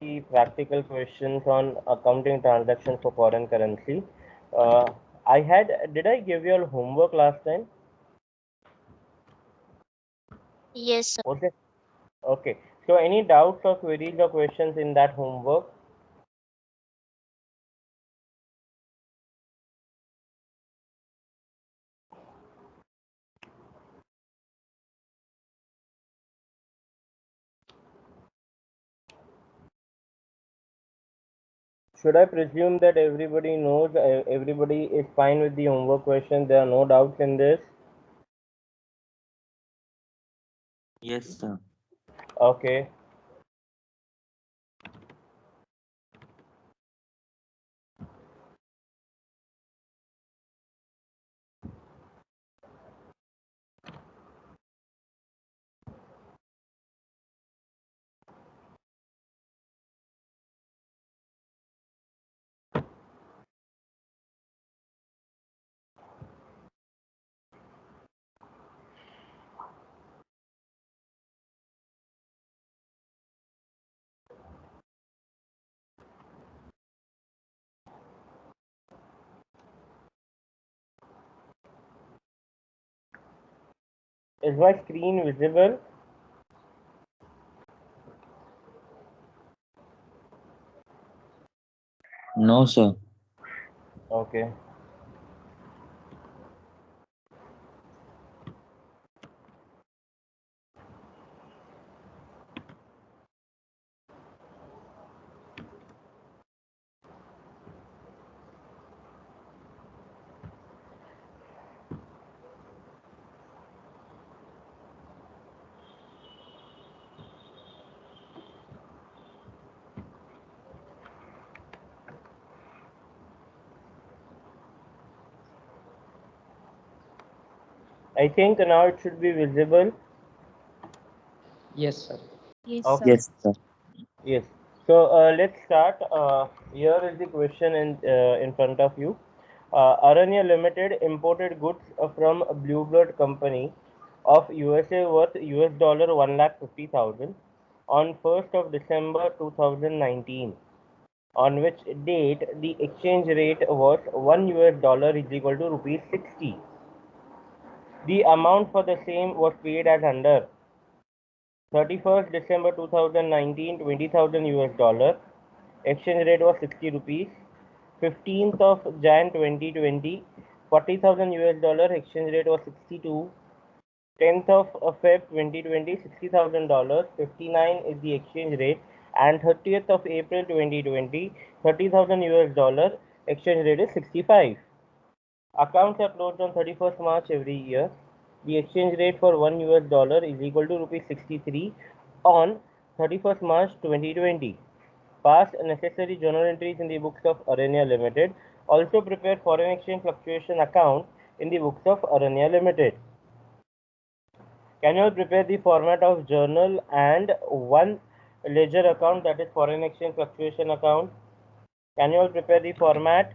the practical questions on accounting transactions for foreign currency. Did I give you all homework last time? Yes, sir. Was it? Okay. So any doubts or queries or questions in that homework? Should I presume that everybody knows, everybody is fine with the homework question? There are no doubts in this? Yes, sir. Okay. Is my screen visible? No, sir. Okay. I think now it should be visible. Yes, sir. Yes, Okay. sir. Yes, sir. Yes. So let's start. Here is the question in front of you. Aranya Limited imported goods from Blue Bird Company of USA worth US dollar 1,50,000 on 1st of December 2019. On which date the exchange rate was 1 US dollar is equal to rupees 60. The amount for the same was paid as under: 31st December 2019, 20,000 US dollar. Exchange rate was 60 rupees. 15th of Jan 2020, 40,000 US dollar. Exchange rate was 62. 10th of Feb 2020, $60,000. 59 is the exchange rate. And 30th of April 2020, 30,000 US dollar. Exchange rate is 65. Accounts are closed on 31st March every year. The exchange rate for 1 US dollar is equal to rupees 63 on 31st March 2020. Pass necessary journal entries in the books of Aranya Limited. Also prepare foreign exchange fluctuation account in the books of Aranya Limited. Can you all prepare the format of journal and one ledger account, that is foreign exchange fluctuation account? Can you all prepare the format?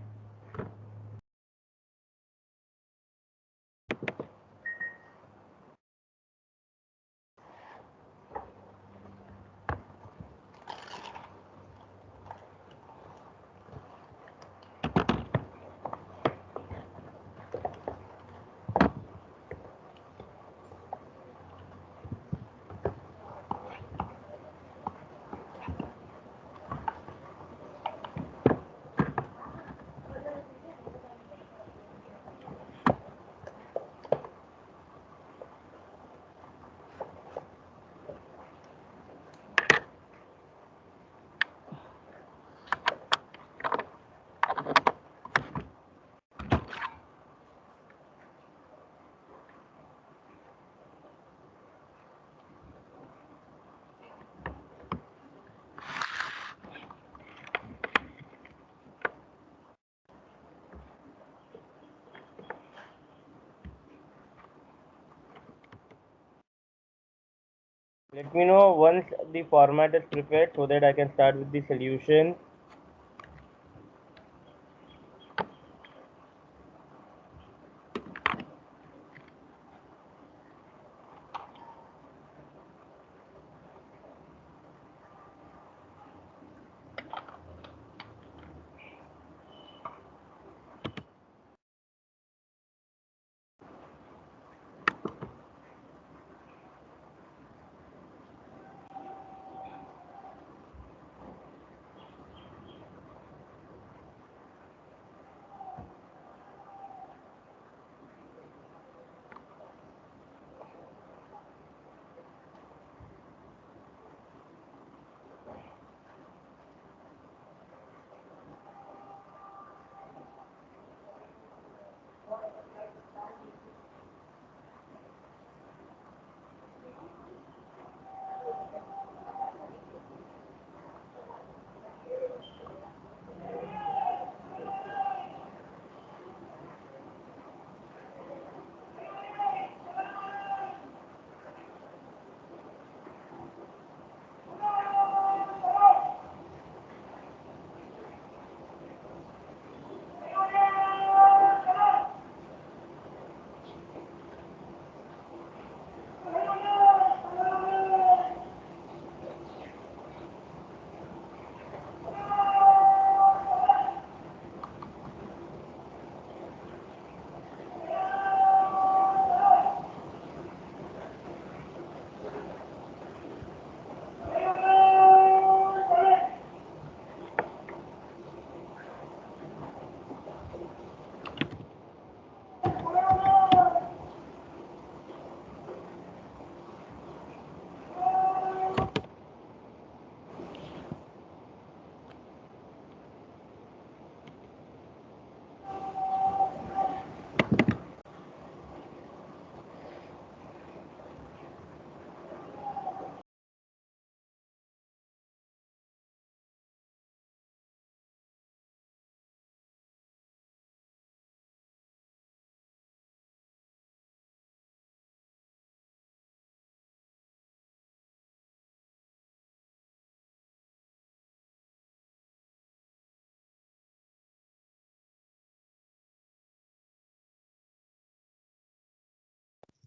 Let me know once the format is prepared so that I can start with the solution.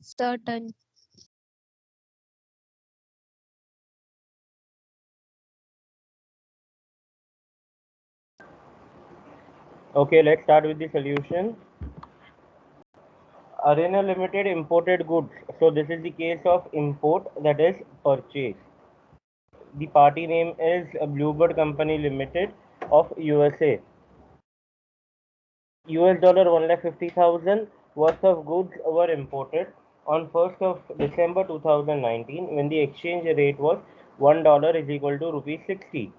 Certain. Okay, let's start with the solution. Arena Limited imported goods. So this is the case of import, that is purchase. The party name is Bluebird Company Limited of USA. US dollar 1,50,000 worth of goods were imported on 1st of December 2019 when the exchange rate was $1 is equal to rupees 60.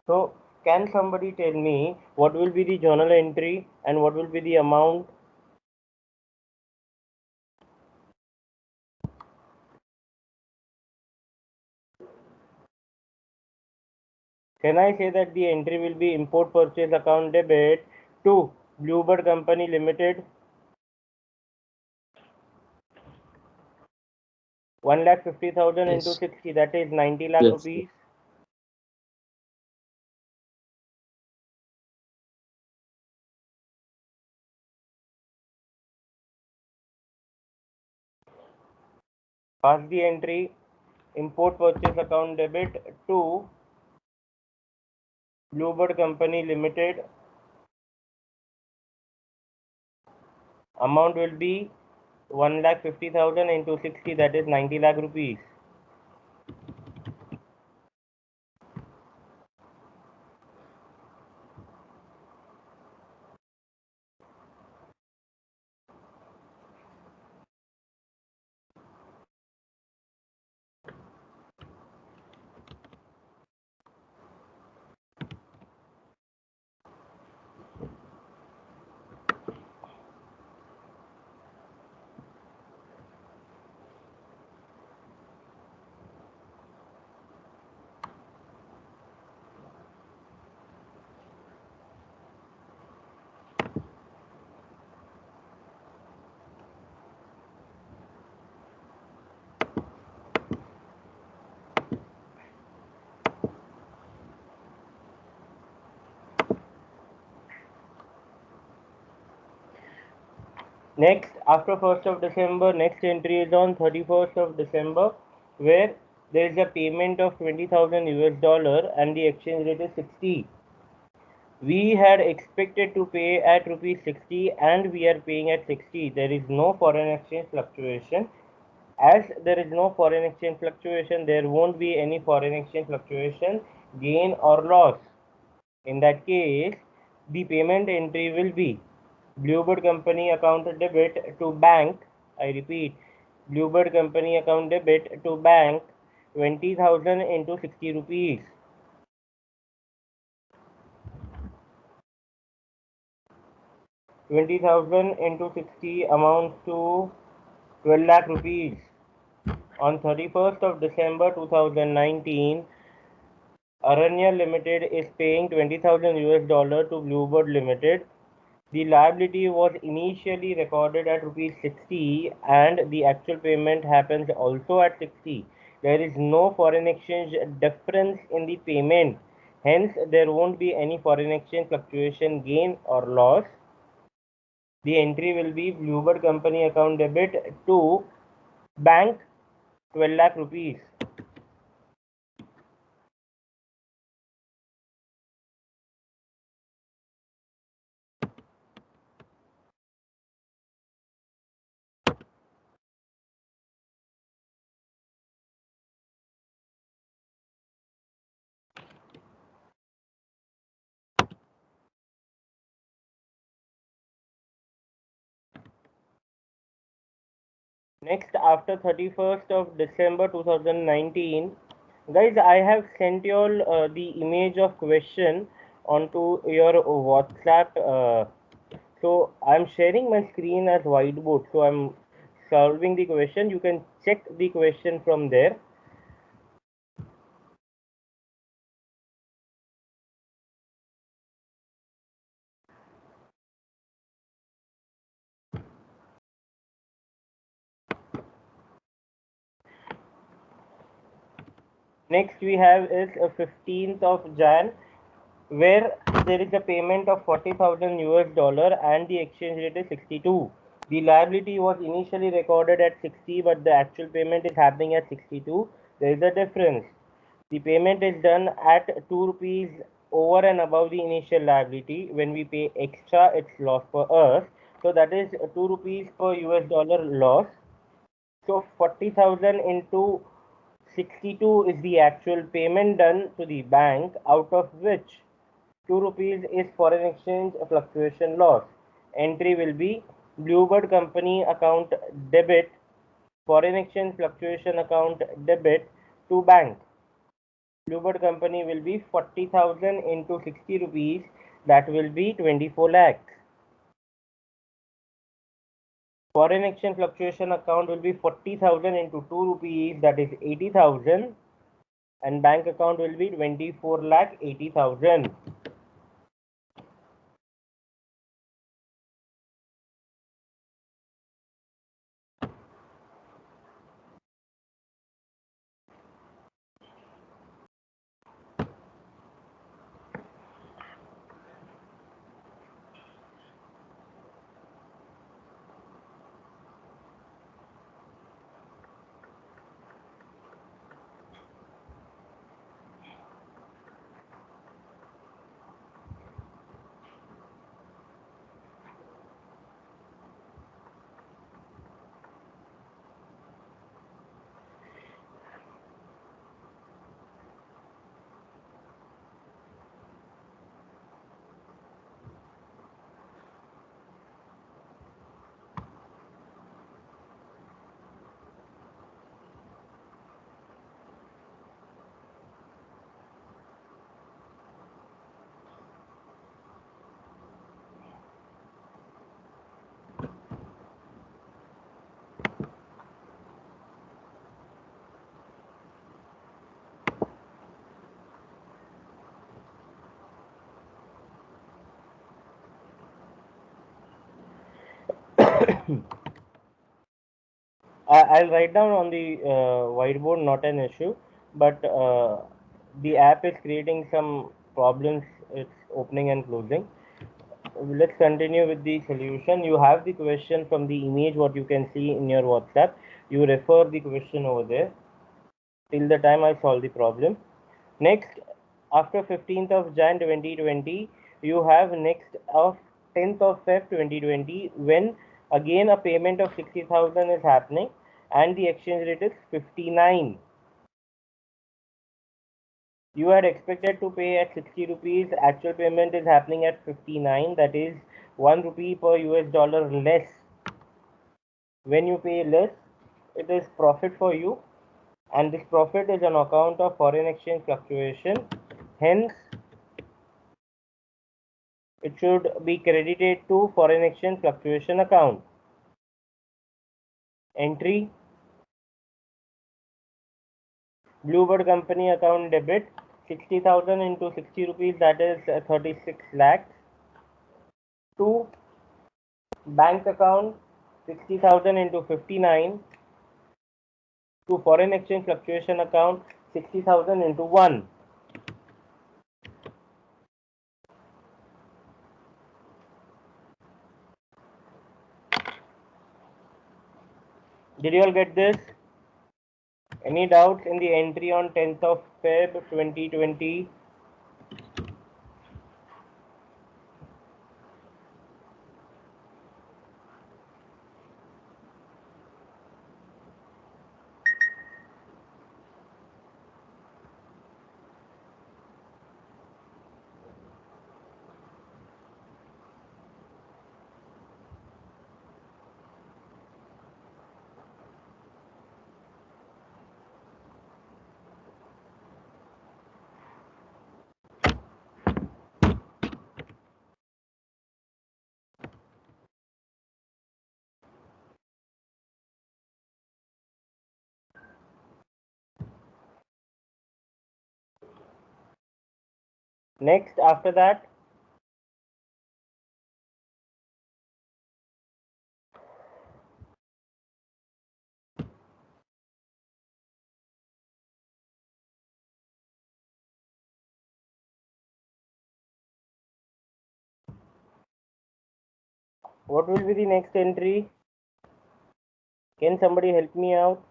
So can somebody tell me what will be the journal entry and what will be the amount? Can I say that the entry will be import purchase account debit to Bluebird Company Limited 1,50,000 into Yes. 60, that is 90 lakh Yes. rupees. Pass the entry import purchase account debit to Bluebird Company Limited. Amount will be 1,50,000 into 60, that is 90 lakh rupees. Next, after 1st of December, next entry is on 31st of December, where there is a payment of 20,000 US dollar and the exchange rate is 60. We had expected to pay at rupees 60 and we are paying at 60. There is no foreign exchange fluctuation. As there is no foreign exchange fluctuation, there won't be any foreign exchange fluctuation, gain or loss. In that case, the payment entry will be Bluebird Company account debit to bank. I repeat, Bluebird Company account debit to bank 20,000 into 60 rupees. 20,000 into 60 amounts to 12 lakh rupees. On 31st of December 2019, Aranya Limited is paying 20,000 US dollar to Bluebird Limited. The liability was initially recorded at rupees 60 and the actual payment happens also at 60. There is no foreign exchange difference in the payment. Hence, there won't be any foreign exchange fluctuation gain or loss. The entry will be Bluebird Company account debit to bank 12 lakh rupees. Next, after 31st of December 2019, guys, I have sent you all the image of question onto your WhatsApp. So I'm sharing my screen as whiteboard. So I'm solving the question. You can check the question from there. Next we have is 15th of Jan, where there is a payment of 40,000 US dollar and the exchange rate is 62. The liability was initially recorded at 60, but the actual payment is happening at 62. There is a difference. The payment is done at 2 rupees over and above the initial liability. When we pay extra, it's loss for us. So that is 2 rupees per US dollar loss. So 40,000 into 62 is the actual payment done to the bank, out of which 2 rupees is foreign exchange fluctuation loss. Entry will be Bluebird Company account debit, foreign exchange fluctuation account debit to bank. Bluebird Company will be 40,000 into 60 rupees, that will be 24 lakhs. Foreign exchange fluctuation account will be 40,000 into 2 rupees, that is 80,000, and bank account will be 24 lakh 80,000. I'll write down on the whiteboard, not an issue, but the app is creating some problems. It's opening and closing. Let's continue with the solution. You have the question from the image, what you can see in your WhatsApp. You refer the question over there till the time I solve the problem. Next, after 15th of Jan 2020, you have next of 10th of Feb 2020, when again a payment of 60,000 is happening and the exchange rate is 59. You had expected to pay at 60 rupees, actual payment is happening at 59, that is 1 rupee per US dollar less. When you pay less, it is profit for you, and this profit is on account of foreign exchange fluctuation. Hence, it should be credited to foreign exchange fluctuation account. Entry: Bluebird Company account debit 60,000 into 60 rupees, that is 36 lakhs, to bank account 60,000 into 59, to foreign exchange fluctuation account 60,000 into 1. Did you all get this? Any doubts in the entry on 10th of Feb 2020? Next, after that, What will be the next entry? Can somebody help me out?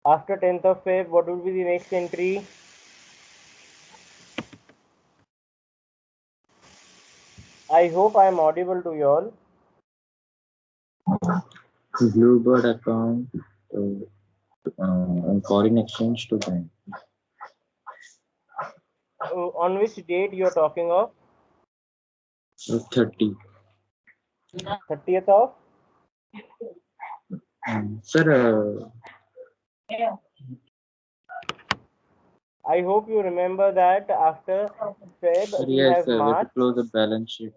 After 10th of Feb, what will be the next entry? I hope I am audible to you all. Bluebird account on foreign exchange to bank. On which date you are talking of? 30. 30th of? Sir, I hope you remember that after Feb we yes, have we have to March. close the balance sheet.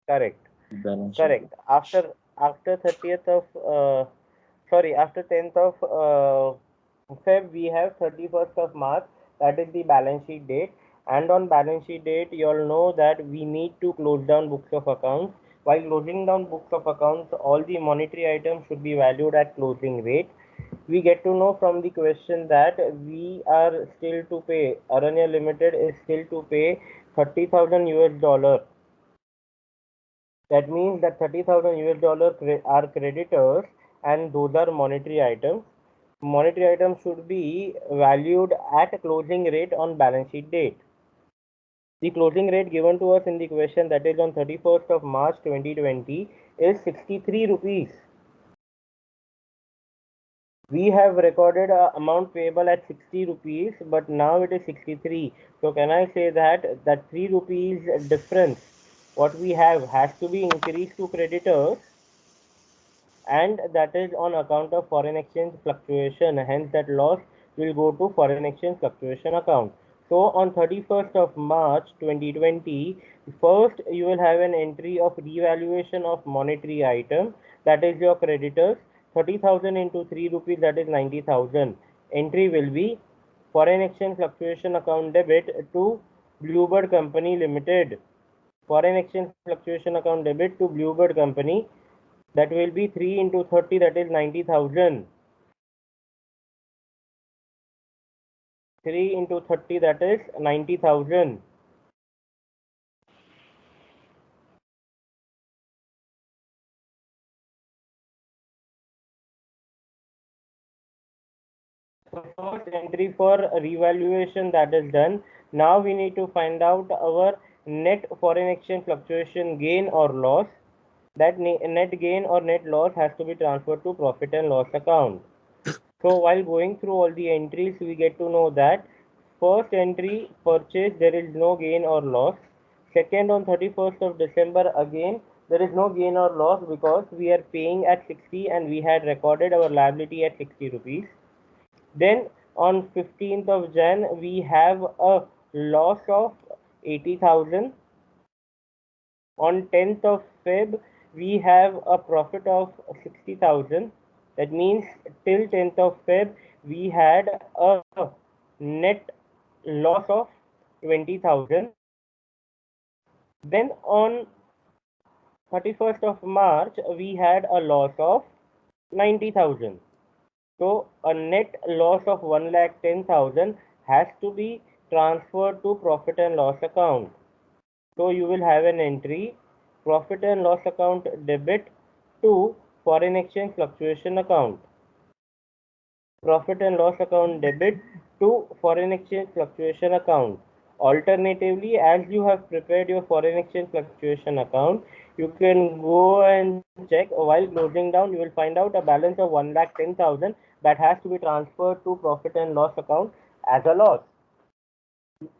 Correct. Balance Correct. After 30th of after 10th of Feb we have 31st of March. That is the balance sheet date. And on balance sheet date, you all know that we need to close down books of accounts. While closing down books of accounts, all the monetary items should be valued at closing rate. We get to know from the question that we are still to pay, Aranya Limited is still to pay 30,000 US dollar. That means that 30,000 US dollar are creditors, and those are monetary items. Monetary items should be valued at closing rate on balance sheet date. The closing rate given to us in the question, that is on 31st of March 2020, is 63 rupees. We have recorded amount payable at 60 rupees, but now it is 63. So can I say that that 3 rupees difference what we have has to be increased to creditors, and that is on account of foreign exchange fluctuation. Hence that loss will go to foreign exchange fluctuation account. So on 31st of March 2020, first you will have an entry of revaluation of monetary item, that is your creditors. 30,000 into 3 rupees, that is 90,000. Entry will be foreign exchange fluctuation account debit to Bluebird Company Limited. Foreign exchange fluctuation account debit to Bluebird Company, that will be 3 into 30, that is 90,000. 3 into 30, that is 90,000. So first entry for revaluation, that is done. Now we need to find out our net foreign exchange fluctuation gain or loss. That net gain or net loss has to be transferred to profit and loss account. So while going through all the entries, we get to know that first entry, purchase, there is no gain or loss. Second, on 31st of December, again there is no gain or loss because we are paying at 60 and we had recorded our liability at 60 rupees. Then on 15th of Jan, we have a loss of 80,000. On 10th of Feb, we have a profit of 60,000. That means till 10th of Feb, we had a net loss of 20,000. Then on 31st of March, we had a loss of 90,000. So a net loss of 1,10,000 has to be transferred to profit and loss account. So you will have an entry, profit and loss account debit to foreign exchange fluctuation account. Profit and loss account debit to foreign exchange fluctuation account. Alternatively, as you have prepared your foreign exchange fluctuation account, you can go and check. While closing down, you will find out a balance of 1,10,000 that has to be transferred to profit and loss account as a loss.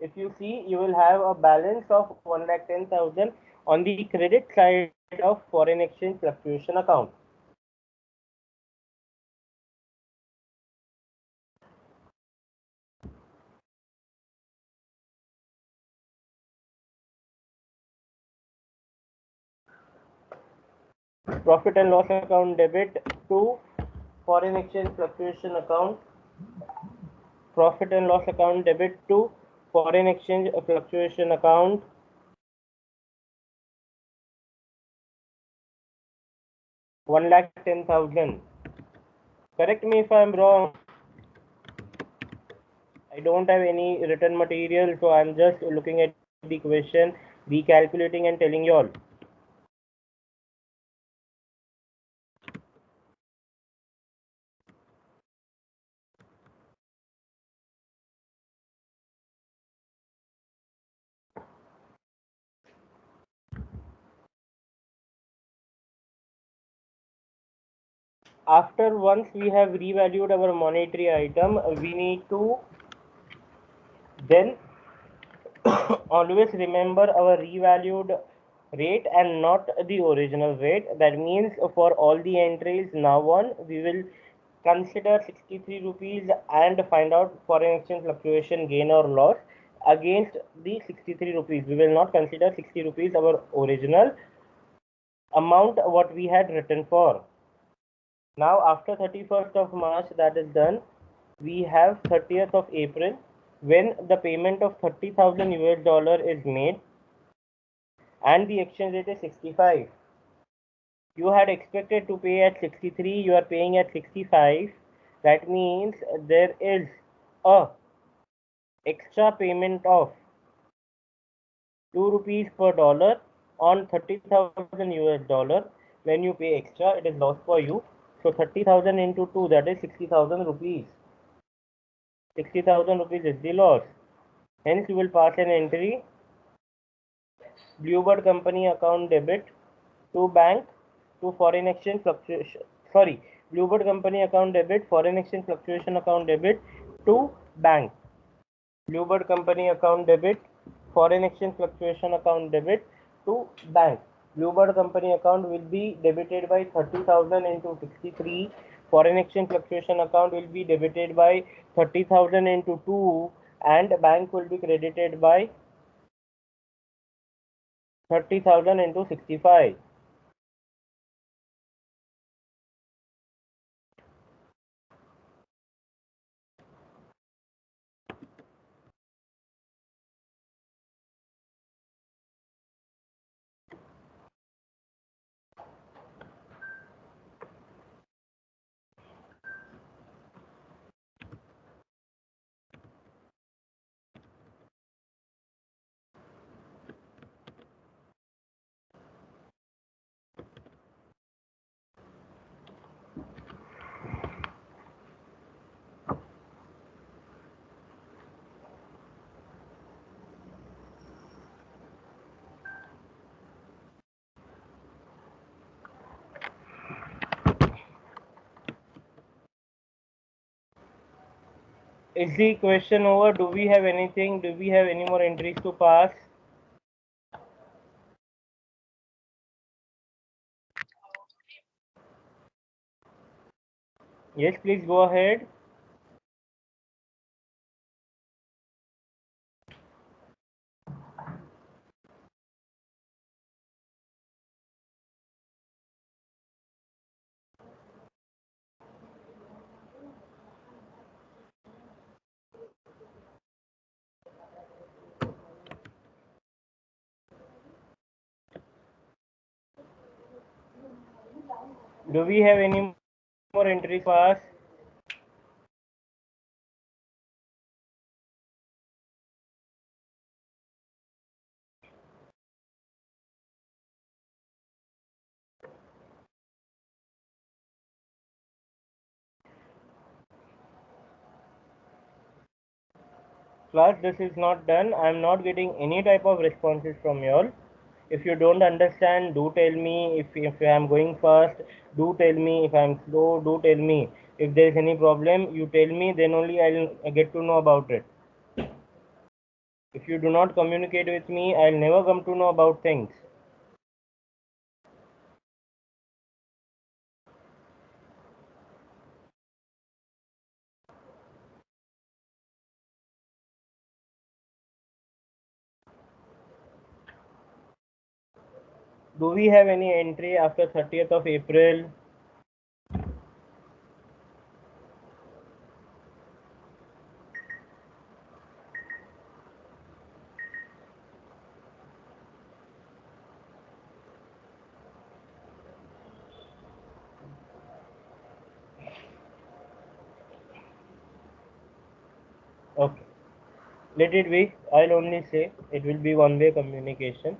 If you see, you will have a balance of 1,10,000 on the credit side of foreign exchange fluctuation account. Profit and loss account debit to foreign exchange fluctuation account. Profit and loss account debit to foreign exchange fluctuation account. One lakh 10,000. Correct me if I'm wrong. I don't have any written material, so I'm just looking at the question, recalculating and telling you all. After once we have revalued our monetary item, we need to then always remember our revalued rate and not the original rate. That means for all the entries now on, we will consider 63 rupees and find out foreign exchange fluctuation gain or loss against the 63 rupees. We will not consider 60 rupees our original amount what we had written for. Now after 31st of March that is done, we have 30th of April when the payment of 30,000 US dollar is made and the exchange rate is 65. You had expected to pay at 63, you are paying at 65. That means there is a extra payment of 2 rupees per dollar on 30,000 US dollar. When you pay extra, it is loss for you. So 30,000 into 2, that is 60,000 rupees. 60,000 rupees is the loss. Hence, you will pass an entry Bluebird Company account debit to bank to foreign exchange fluctuation. Sorry, Bluebird Company account debit, foreign exchange fluctuation account debit to bank. Bluebird Company account debit, foreign exchange fluctuation account debit to bank. Bluebird Company account will be debited by 30,000 into 63. Foreign exchange fluctuation account will be debited by 30,000 into 2 and bank will be credited by 30,000 into 65. Is the question over? Do we have anything? Do we have any more entries to pass? Yes, please go ahead. Do we have any more entries to pass? Class, this is not done. I am not getting any type of responses from you all. If you don't understand, do tell me. If I am going fast, do tell me. If I am slow, do tell me. If there is any problem, you tell me. Then only I'll get to know about it. If you do not communicate with me, I'll never come to know about things. Do we have any entry after 30th of April? Let it be. I'll only say it will be one-way communication.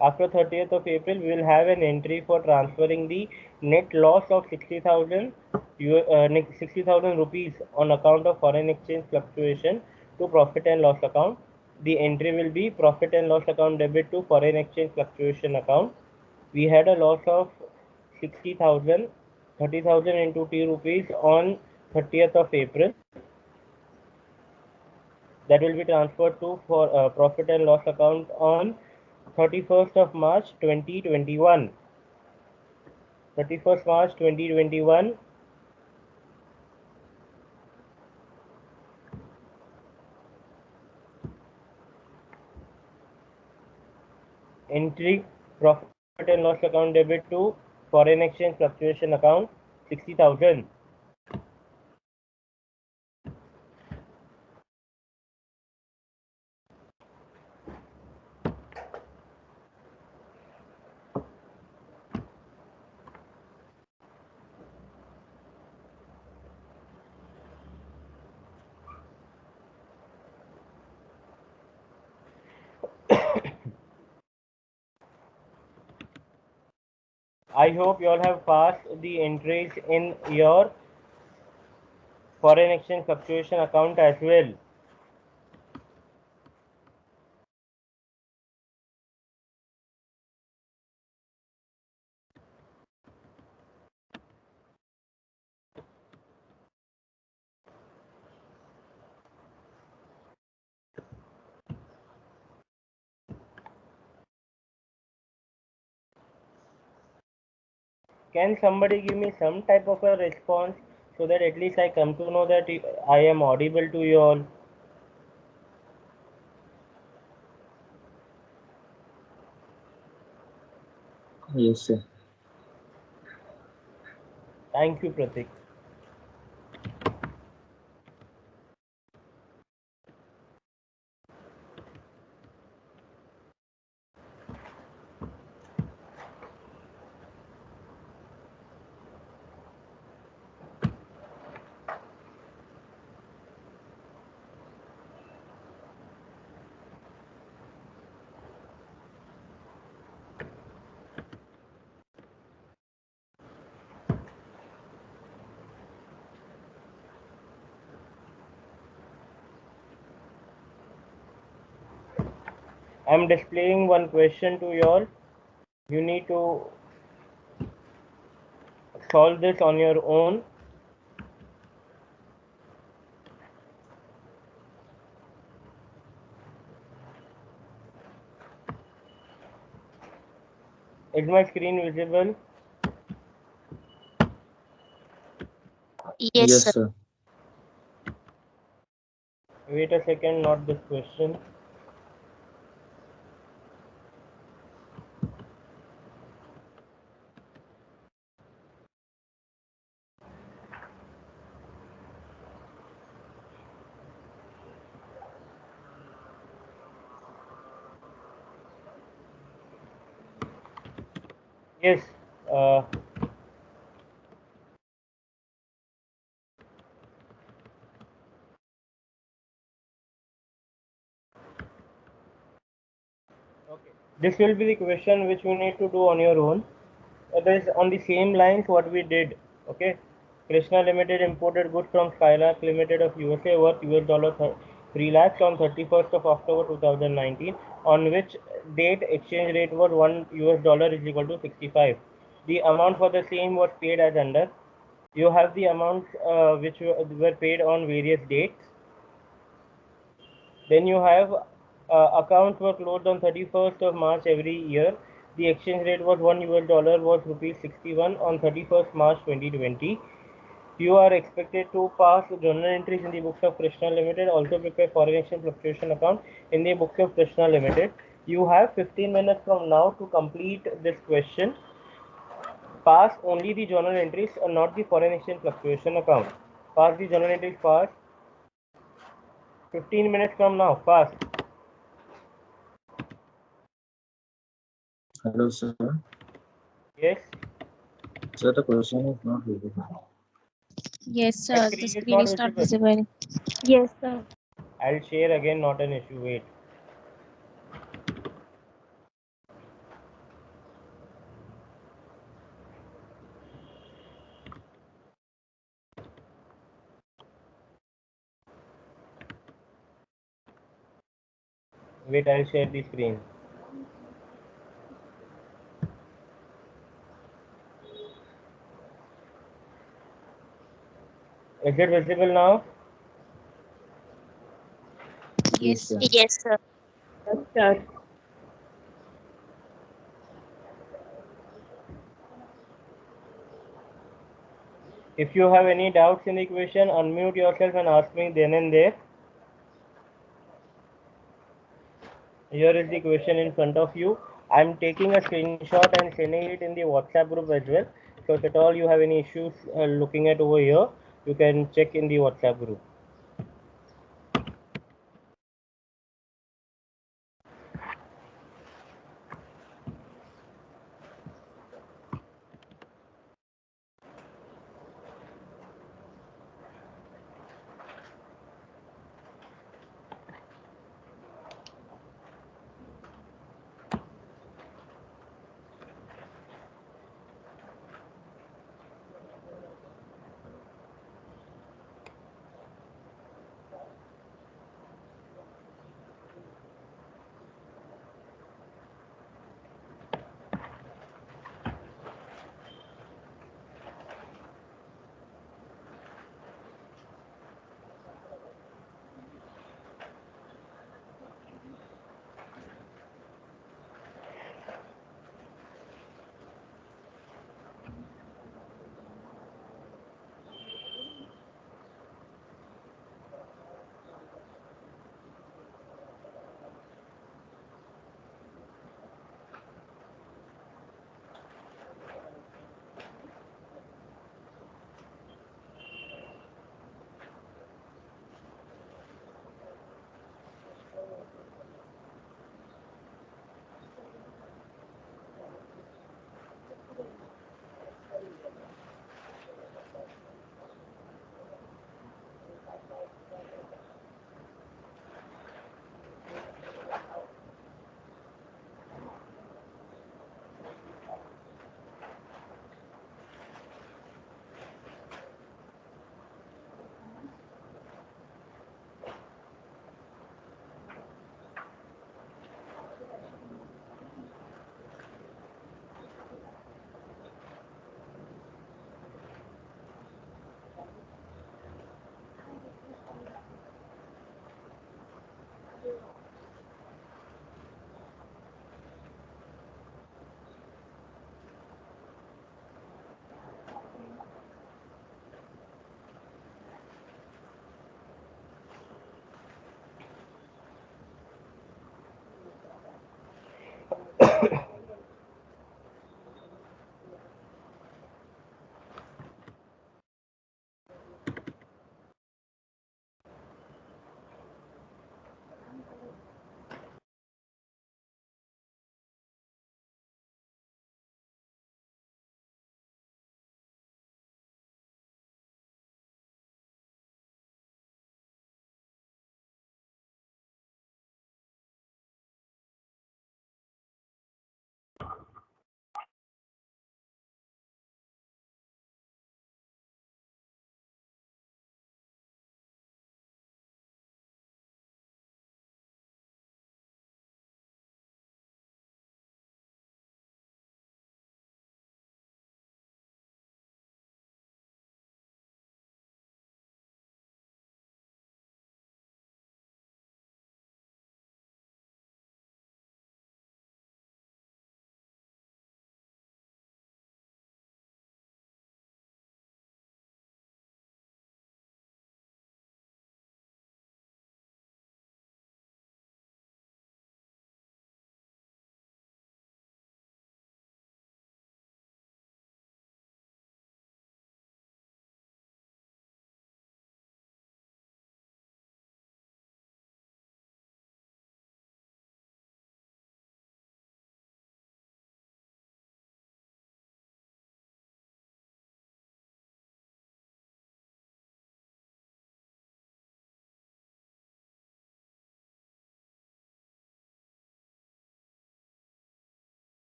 After 30th of April, we will have an entry for transferring the net loss of 60,000 rupees on account of foreign exchange fluctuation to profit and loss account. The entry will be profit and loss account debit to foreign exchange fluctuation account. We had a loss of 60,000, 30,000 into T rupees on 30th of April. That will be transferred to for profit and loss account on 31st of March 2021. 31st March 2021. Entry profit and loss account debit to foreign exchange fluctuation account 60,000. I hope you all have passed the entries in your foreign exchange fluctuation account as well. Can somebody give me some type of a response so that at least I come to know that I am audible to you all? Yes, sir. Thank you, Pratik. I am displaying one question to you all. You need to solve this on your own. Is my screen visible? Yes, Yes, sir. sir. Wait a second, not this question. Yes. Okay. This will be the question which you need to do on your own. It is on the same lines what we did. Okay. Krishna Limited imported goods from Skylark Limited of USA worth US dollar 3 lakhs on 31st of October 2019, on which date exchange rate was 1 US dollar is equal to 65. The amount for the same was paid as under. You have the amounts which were paid on various dates. Then you have accounts were closed on 31st of March every year. The exchange rate was 1 US dollar was rupees 61 on 31st March 2020. You are expected to pass journal entries in the books of Krishna Limited. Also prepare foreign exchange fluctuation account in the books of Krishna Limited. You have 15 minutes from now to complete this question. Pass only the journal entries and not the foreign exchange fluctuation account. Pass the journal entries fast. 15 minutes from now, fast. Hello, sir. Yes. Sir, the question is not visible. Yes, My sir. The screen is screen not is not visible. visible. Yes, sir. I'll share again, not an issue. Wait. Wait, I'll share the screen. Is it visible now? Yes, sir. Yes, sir. Yes, sir. If you have any doubts in the equation, unmute yourself and ask me then and there. Here is the question in front of you. I'm taking a screenshot and sending it in the WhatsApp group as well. So if at all you have any issues looking at over here, you can check in the WhatsApp group.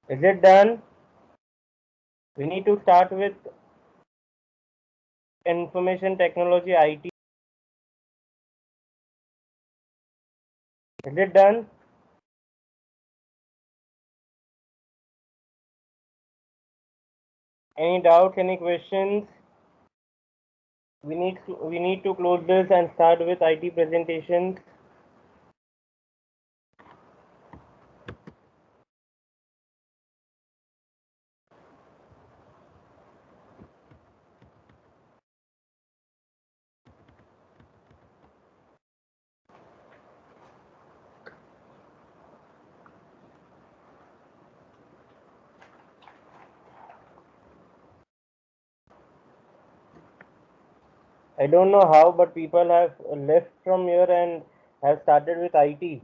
Is it done? We need to start with information technology IT. Is it done? Any doubts, any questions? We need to close this and start with IT presentations. I don't know how, but people have left from here and have started with IT.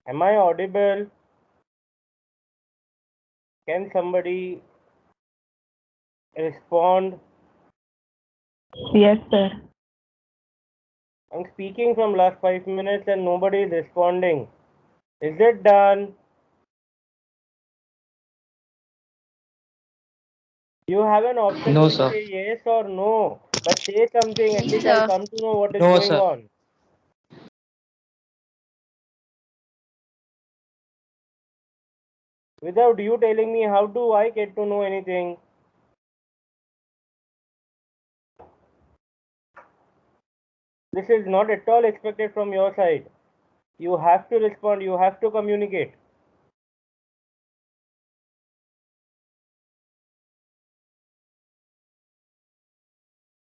Am I audible? Can somebody respond? Yes, sir. I'm speaking from last 5 minutes and nobody is responding. Is it done? You have an option No, to sir. say yes or no, but say something. At Yes, least I'll sir. come to know what is No, going sir. on. Without you telling me, how do I get to know anything? This is not at all expected from your side. You have to respond, you have to communicate.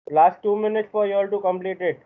Last 2 minutes for you all to complete it.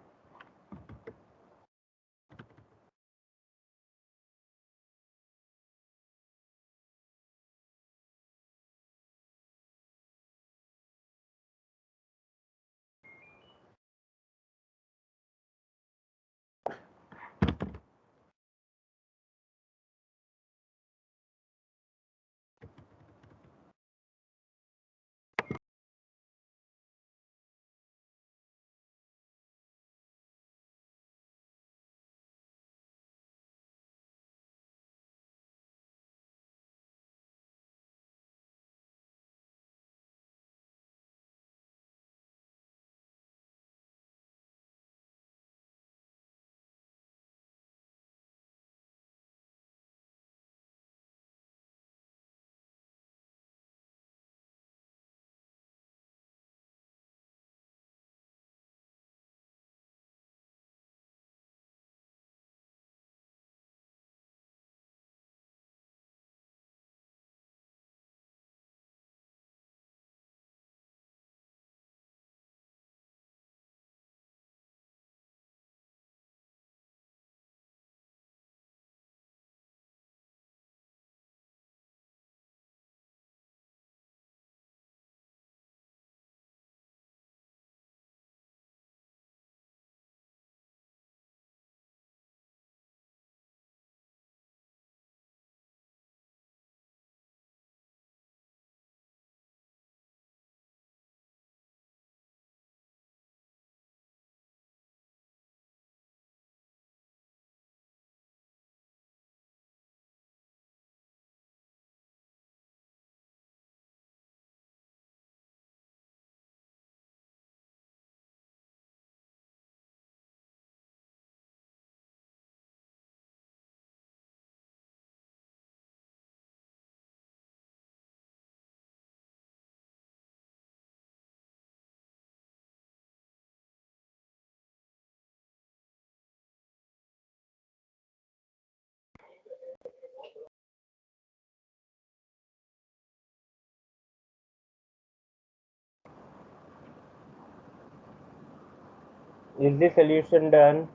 Is the solution done?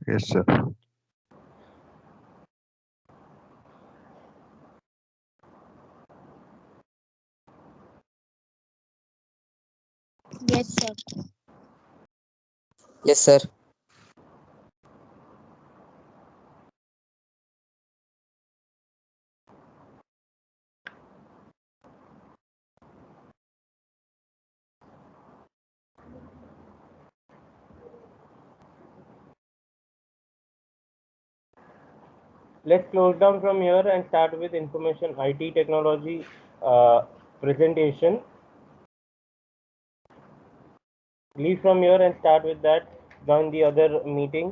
Yes, sir. Yes, sir. Yes, sir. Let's close down from here and start with information IT technology presentation. Leave from here and start with that. Join the other meeting.